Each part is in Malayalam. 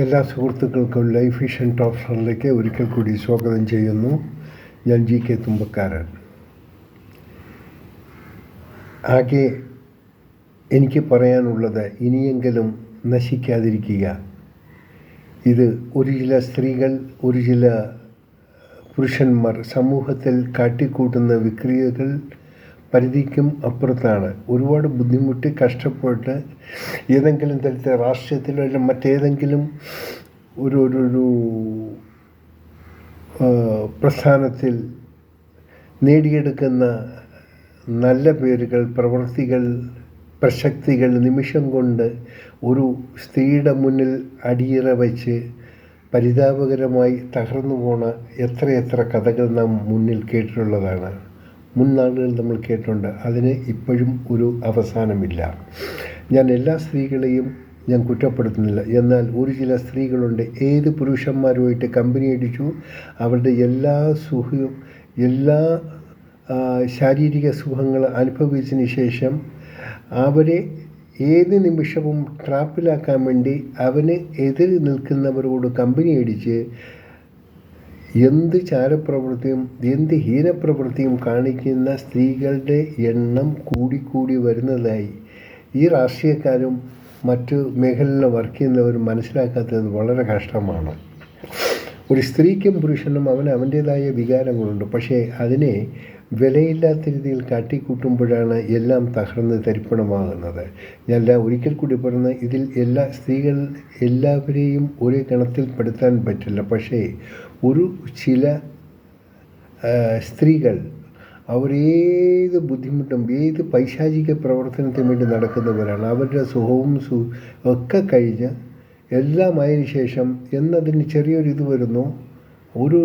എല്ലാ സുഹൃത്തുക്കൾക്കും ലൈഫ് വിഷൻ ടോക്സിലേക്ക് ഒരിക്കൽ കൂടി സ്വാഗതം ചെയ്യുന്നു. ഞാൻ GK തുമ്പക്കാരൻ. ആകെ എനിക്ക് പറയാനുള്ളത്, ഇനിയെങ്കിലും നശിക്കാതിരിക്കുക. ഇത് ഒരു ചില സ്ത്രീകൾ, ഒരു ചില പുരുഷന്മാർ സമൂഹത്തിൽ കാട്ടിക്കൂട്ടുന്ന വിക്രിയകൾ പരിധിക്കും അപ്പുറത്താണ്. ഒരുപാട് ബുദ്ധിമുട്ടി കഷ്ടപ്പെട്ട് ഏതെങ്കിലും തരത്തിൽ രാഷ്ട്രീയത്തിലോ അല്ലെങ്കിൽ മറ്റേതെങ്കിലും ഒരു പ്രസ്ഥാനത്തിൽ നേടിയെടുക്കുന്ന നല്ല പേരുകൾ, പ്രവൃത്തികൾ, പ്രശസ്തികൾ നിമിഷം കൊണ്ട് ഒരു സ്ത്രീയുടെ മുന്നിൽ അടിയറ വച്ച് പരിതാപകരമായി തകർന്നു പോണ എത്രയെത്ര കഥകൾ നാം മുന്നിൽ കേട്ടിട്ടുള്ളതാണ്. മുൻനാളുകൾ നമ്മൾ കേട്ടിട്ടുണ്ട്. അതിന് ഇപ്പോഴും ഒരു അവസാനമില്ല. ഞാൻ എല്ലാ സ്ത്രീകളെയും ഞാൻ കുറ്റപ്പെടുത്തുന്നില്ല. എന്നാൽ ഒരു ചില സ്ത്രീകളുണ്ട്, ഏത് പുരുഷന്മാരുമായിട്ട് കമ്പനി അടിച്ചു, അവരുടെ എല്ലാ ശാരീരിക സുഖങ്ങൾ അനുഭവിച്ചതിന് ശേഷം അവരെ ഏത് നിമിഷവും ട്രാപ്പിലാക്കാൻ വേണ്ടി അവന് എതിർ നിൽക്കുന്നവരോട് കമ്പനി അടിച്ച് എന്ത് ചാരപ്രവൃത്തിയും എന്ത് ഹീനപ്രവൃത്തിയും കാണിക്കുന്ന സ്ത്രീകളുടെ എണ്ണം കൂടിക്കൂടി വരുന്നതായി ഈ രാഷ്ട്രീയക്കാരും മറ്റു മേഖലയിൽ വർക്ക് ചെയ്യുന്നവരും മനസ്സിലാക്കാത്തത് വളരെ കഷ്ടമാണ്. ഒരു സ്ത്രീക്കും പുരുഷനും അവൻ്റേതായ വികാരങ്ങളുണ്ട്. പക്ഷേ അതിനെ വിലയില്ലാത്ത രീതിയിൽ കാട്ടിക്കൂട്ടുമ്പോഴാണ് എല്ലാം തകർന്ന് തരിപ്പണമാകുന്നത്. ഞാൻ ഒരിക്കൽ കൂടി പറഞ്ഞ, ഇതിൽ എല്ലാ സ്ത്രീകൾ എല്ലാവരെയും ഒരേ ഗണത്തിൽ പെടുത്താൻ പറ്റില്ല. പക്ഷേ ഒരു ചില സ്ത്രീകൾ അവരേത് ബുദ്ധിമുട്ടും ഏത് പൈശാചിക പ്രവർത്തനത്തിന് വേണ്ടി നടക്കുന്നവരാണ്. അവരുടെ സുഖവും ഒക്കെ കഴിഞ്ഞ് എല്ലാം ആയതിനു ശേഷം എന്നതിന് ചെറിയൊരിത് വരുന്നു, ഒരു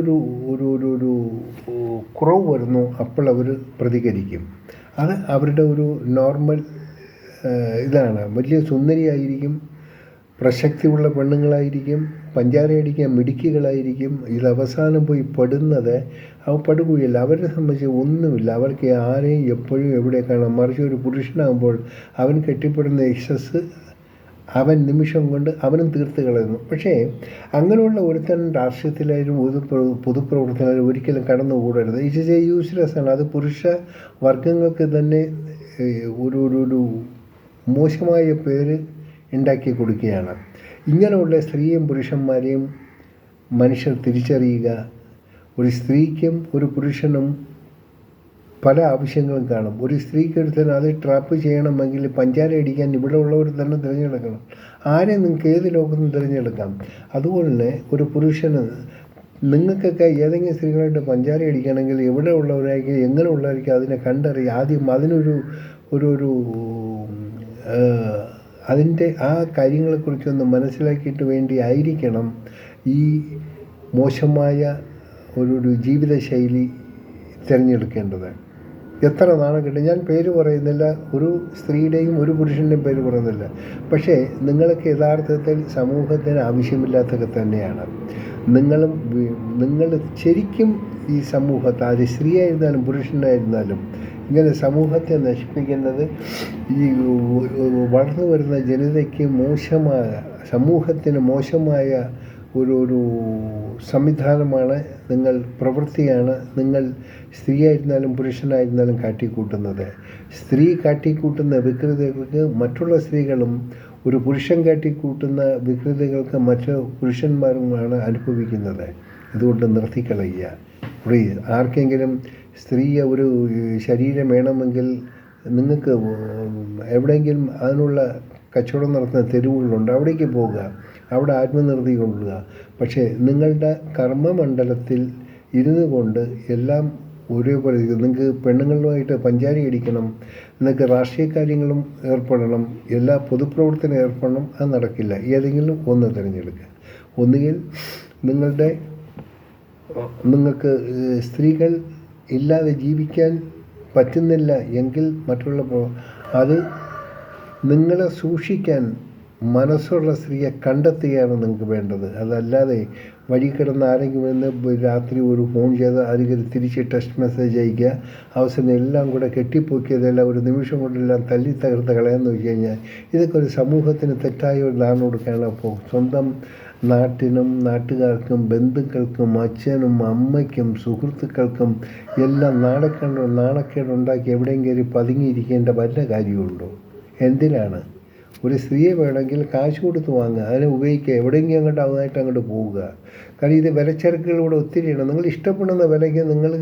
കുറവ് വരുന്നു, അപ്പോൾ അവർ പ്രതികരിക്കും. അത് അവരുടെ ഒരു നോർമൽ ഇതാണ്. വലിയ സുന്ദരിയായിരിക്കും, പ്രസക്തിയുള്ള പെണ്ണുങ്ങളായിരിക്കും, പഞ്ചാരയടിക്കാൻ മിടുക്കികളായിരിക്കും. ഇത് അവസാനം പോയി പെടുന്നത് പെടുകയില്ല. അവരെ സംബന്ധിച്ച് ഒന്നുമില്ല. അവർക്ക് ആരെയും എപ്പോഴും എവിടെ കാണാം. മറിച്ച് ഒരു പുരുഷനാകുമ്പോൾ അവൻ കെട്ടിപ്പെടുന്ന യശസ് അവൻ നിമിഷം കൊണ്ട് അവനും തീർത്ത് കളയുന്നു. പക്ഷേ അങ്ങനെയുള്ള ഒരുത്തൻ രാഷ്ട്രീയത്തിലായാലും പൊതുപ്രവർത്തനത്തിലായാലും ഒരിക്കലും കടന്നുകൂടരുത്. ഇറ്റ്സ് യൂസ്ലെസ് ആണ്. അത് പുരുഷ വർഗങ്ങൾക്ക് തന്നെ ഒരു മോശമായ പേര് ഉണ്ടാക്കി കൊടുക്കുകയാണ്. ഇങ്ങനെയുള്ള സ്ത്രീയും പുരുഷന്മാരെയും മനുഷ്യർ തിരിച്ചറിയുക. ഒരു സ്ത്രീക്കും ഒരു പുരുഷനും പല ആവശ്യങ്ങളും കാണും. ഒരു സ്ത്രീക്കെടുത്താൽ അത് ട്രാപ്പ് ചെയ്യണമെങ്കിൽ പഞ്ചാര അടിക്കാൻ ഇവിടെ ഉള്ളവർ തന്നെ തിരഞ്ഞെടുക്കണം. ആരെ നിങ്ങൾക്ക് ഏത് ലോകത്തും തിരഞ്ഞെടുക്കാം. അതുപോലെ തന്നെ ഒരു പുരുഷന് നിങ്ങൾക്കൊക്കെ ഏതെങ്കിലും സ്ത്രീകളായിട്ട് പഞ്ചാര അടിക്കണമെങ്കിൽ എവിടെ ഉള്ളവരായിരിക്കും, എങ്ങനെ ഉള്ളവരായിരിക്കും അതിനെ കണ്ടറിയുക. ആദ്യം അതിനൊരു അതിൻ്റെ ആ കാര്യങ്ങളെക്കുറിച്ചൊന്ന് മനസ്സിലാക്കിയിട്ട് വേണ്ടി ആയിരിക്കണം ഈ മോശമായ ഒരു ജീവിതശൈലി തിരഞ്ഞെടുക്കേണ്ടത്. എത്ര നാണം കിട്ടും. ഞാൻ പേര് പറയുന്നില്ല, ഒരു സ്ത്രീയുടെയും ഒരു പുരുഷൻ്റെയും പേര് പറയുന്നില്ല. പക്ഷേ നിങ്ങൾക്ക് യഥാർത്ഥത്തിൽ സമൂഹത്തിന് ആവശ്യമില്ലാത്തൊക്കെ തന്നെയാണ്. നിങ്ങൾ ശരിക്കും ഈ സമൂഹത്തെ, അത് സ്ത്രീയായിരുന്നാലും പുരുഷനായിരുന്നാലും, ഇങ്ങനെ സമൂഹത്തെ നശിപ്പിക്കുന്നത് ഈ വളർന്നു വരുന്ന ജനതയ്ക്ക് സമൂഹത്തിന് മോശമായ ഒരു സംവിധാനമാണ്, പ്രവൃത്തിയാണ് നിങ്ങൾ സ്ത്രീയായിരുന്നാലും പുരുഷനായിരുന്നാലും കാട്ടിക്കൂട്ടുന്നത്. സ്ത്രീ കാട്ടിക്കൂട്ടുന്ന വികൃതകൾക്ക് മറ്റുള്ള സ്ത്രീകളും, ഒരു പുരുഷൻ കാട്ടിക്കൂട്ടുന്ന വികൃതകൾക്ക് മറ്റു പുരുഷന്മാരുമാണ് അനുഭവിക്കുന്നത്. അതുകൊണ്ട് നിർത്തിക്കളയുക പ്ലീസ്. ആർക്കെങ്കിലും സ്ത്രീയെ ഒരു ശരീരം വേണമെങ്കിൽ നിങ്ങൾക്ക് എവിടെയെങ്കിലും അതിനുള്ള കച്ചവടം നടത്തുന്ന തെരുവുകളുണ്ട്, അവിടേക്ക് പോകുക, അവിടെ ആത്മനിർത്തി കൊള്ളുക. പക്ഷേ നിങ്ങളുടെ കർമ്മമണ്ഡലത്തിൽ ഇരുന്നു കൊണ്ട് എല്ലാം ഒരേപോലെ നിങ്ങൾക്ക് പെണ്ണുങ്ങളുമായിട്ട് പഞ്ചാരി അടിക്കണം, നിങ്ങൾക്ക് രാഷ്ട്രീയ കാര്യങ്ങളും ഏർപ്പെടണം, എല്ലാ പൊതുപ്രവർത്തനം ഏർപ്പെടണം. അത് നടക്കില്ല. ഏതെങ്കിലും ഒന്ന് തിരഞ്ഞെടുക്കുക. ഒന്നുകിൽ നിങ്ങൾക്ക് സ്ത്രീകൾ ഇല്ലാതെ ജീവിക്കാൻ പറ്റുന്നില്ല എങ്കിൽ അത് നിങ്ങളെ സൂക്ഷിക്കാൻ മനസ്സുള്ള സ്ത്രീയെ കണ്ടെത്തുകയാണ് നിങ്ങൾക്ക് വേണ്ടത്. അതല്ലാതെ വഴി കിടന്ന് ആരെങ്കിലും വന്ന് രാത്രി ഒരു ഫോൺ ചെയ്ത് ആരെങ്കിലും തിരിച്ച് ടെക്സ്റ്റ് മെസ്സേജ് അയക്കുക, അവസാനം എല്ലാം കൂടെ കെട്ടിപ്പൊക്കിയതെല്ലാം ഒരു നിമിഷം കൊണ്ടെല്ലാം തല്ലി തകർത്ത് കളയാമെന്ന് വെച്ച് കഴിഞ്ഞാൽ ഇതൊക്കെ ഒരു സമൂഹത്തിന് തെറ്റായ ഒരു ധാരണ കൊടുക്കുകയാണ്. അപ്പോൾ സ്വന്തം നാട്ടിനും നാട്ടുകാർക്കും ബന്ധുക്കൾക്കും അച്ഛനും അമ്മയ്ക്കും സുഹൃത്തുക്കൾക്കും എല്ലാം നാണക്കേടുണ്ടാക്കി എവിടെയും കയറി പതുങ്ങിയിരിക്കേണ്ട വല്ല കാര്യമുണ്ടോ? എന്തിനാണ്? ഒരു സ്ത്രീയെ വേണമെങ്കിൽ കാശ് കൊടുത്ത് വാങ്ങുക, അതിനെ ഉപയോഗിക്കുക, എവിടെയെങ്കിലും അങ്ങോട്ട് അതുമായിട്ട് അങ്ങോട്ട് പോവുക. കാരണം ഇത് വിലച്ചരക്കുകളിലൂടെ ഒത്തിരിയാണ്. നിങ്ങൾ ഇഷ്ടപ്പെടുന്ന വിലയ്ക്ക് നിങ്ങൾ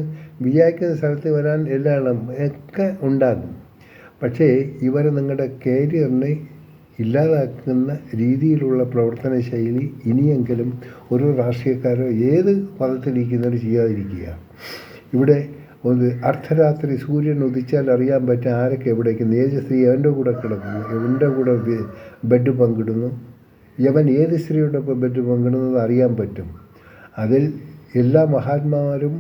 വിചാരിക്കുന്ന സ്ഥലത്ത് വരാൻ എല്ലാം ഒക്കെ ഉണ്ടാകും. പക്ഷേ ഇവർ നിങ്ങളുടെ കരിയറിനെ ഇല്ലാതാക്കുന്ന രീതിയിലുള്ള പ്രവർത്തന ശൈലി ഇനിയെങ്കിലും ഒരു രാഷ്ട്രീയക്കാരോ ഏത് പദത്തിലിരിക്കുന്നവർ ചെയ്യാതിരിക്കുക. ഇവിടെ ഒരു അർദ്ധരാത്രി സൂര്യൻ ഉദിച്ചാൽ അറിയാൻ പറ്റും ആരൊക്കെ എവിടേക്ക്, ഏത് സ്ത്രീ അവൻ്റെ കൂടെ കിടക്കുന്നു, എവൻ്റെ കൂടെ ബെഡ് പങ്കിടുന്നു, യവൻ ഏത് സ്ത്രീയോടൊപ്പം ബെഡ് പങ്കിടുന്നത് അറിയാൻ പറ്റും. അതിൽ എല്ലാ മഹാത്മാരും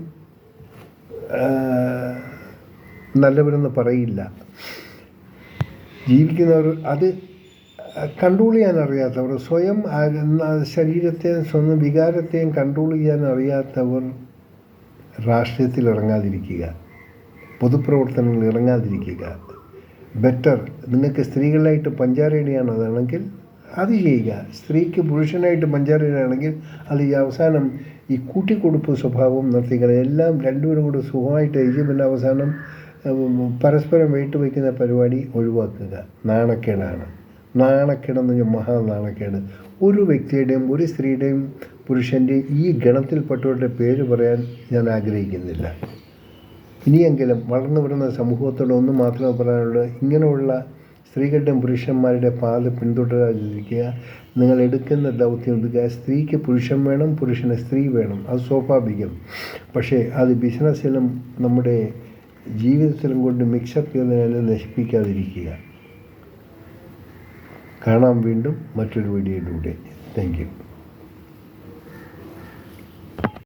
നല്ലവരെന്ന് പറയില്ല. ജീവിക്കുന്നവർ അത് കൺട്രോൾ ചെയ്യാൻ അറിയാത്തവർ, സ്വയം ശരീരത്തെയും സ്വന്തം വികാരത്തെയും കൺട്രോൾ ചെയ്യാൻ അറിയാത്തവർ രാഷ്ട്രീയത്തിൽ ഇറങ്ങാതിരിക്കുക, പൊതുപ്രവർത്തനങ്ങളിൽ ഇറങ്ങാതിരിക്കുക. ബെറ്റർ. നിങ്ങൾക്ക് സ്ത്രീകളായിട്ട് പഞ്ചാരയിടുകയാണെന്നാണെങ്കിൽ അത് ചെയ്യുക. സ്ത്രീക്ക് പുരുഷനായിട്ട് പഞ്ചാരയിടുകയാണെങ്കിൽ അത് ഈ അവസാനം ഈ കൂട്ടിക്കൊടുപ്പ് സ്വഭാവം നിർത്തിക്കണം. എല്ലാം രണ്ടുപേരും കൂടെ സുഖമായിട്ട് കഴിച്ച് പിന്നെ അവസാനം പരസ്പരം വെയിറ്റ് വയ്ക്കുന്ന പരിപാടി ഒഴിവാക്കുക. നാണക്കേടാണ്. നാണക്കേടെന്ന് പറഞ്ഞാൽ മഹാനാണക്കേട്. ഒരു വ്യക്തിയുടെയും ഒരു സ്ത്രീയുടെയും പുരുഷൻ്റെയും ഈ ഗണത്തിൽപ്പെട്ടവരുടെ പേര് പറയാൻ ഞാൻ ആഗ്രഹിക്കുന്നില്ല. ഇനിയെങ്കിലും വളർന്നു വരുന്ന സമൂഹത്തോട് ഒന്ന് മാത്രമേ പറയാനുള്ളൂ, ഇങ്ങനെയുള്ള സ്ത്രീകളുടെയും പുരുഷന്മാരുടെ പാത പിന്തുടരാതിരിക്കുക. നിങ്ങൾ എടുക്കുന്ന ദൗത്യം എടുക്കുക. സ്ത്രീക്ക് പുരുഷൻ വേണം, പുരുഷന് സ്ത്രീ വേണം, അത് സ്വാഭാവികം. പക്ഷേ അത് ബിസിനസ്സിലും നമ്മുടെ ജീവിതത്തിലും കൊണ്ട് മിക്സപ്പ് ചെയ്തതിനെ നശിപ്പിക്കാതിരിക്കുക. കാണാം വീണ്ടും മറ്റൊരു വീഡിയോയിലൂടെ. Thank you.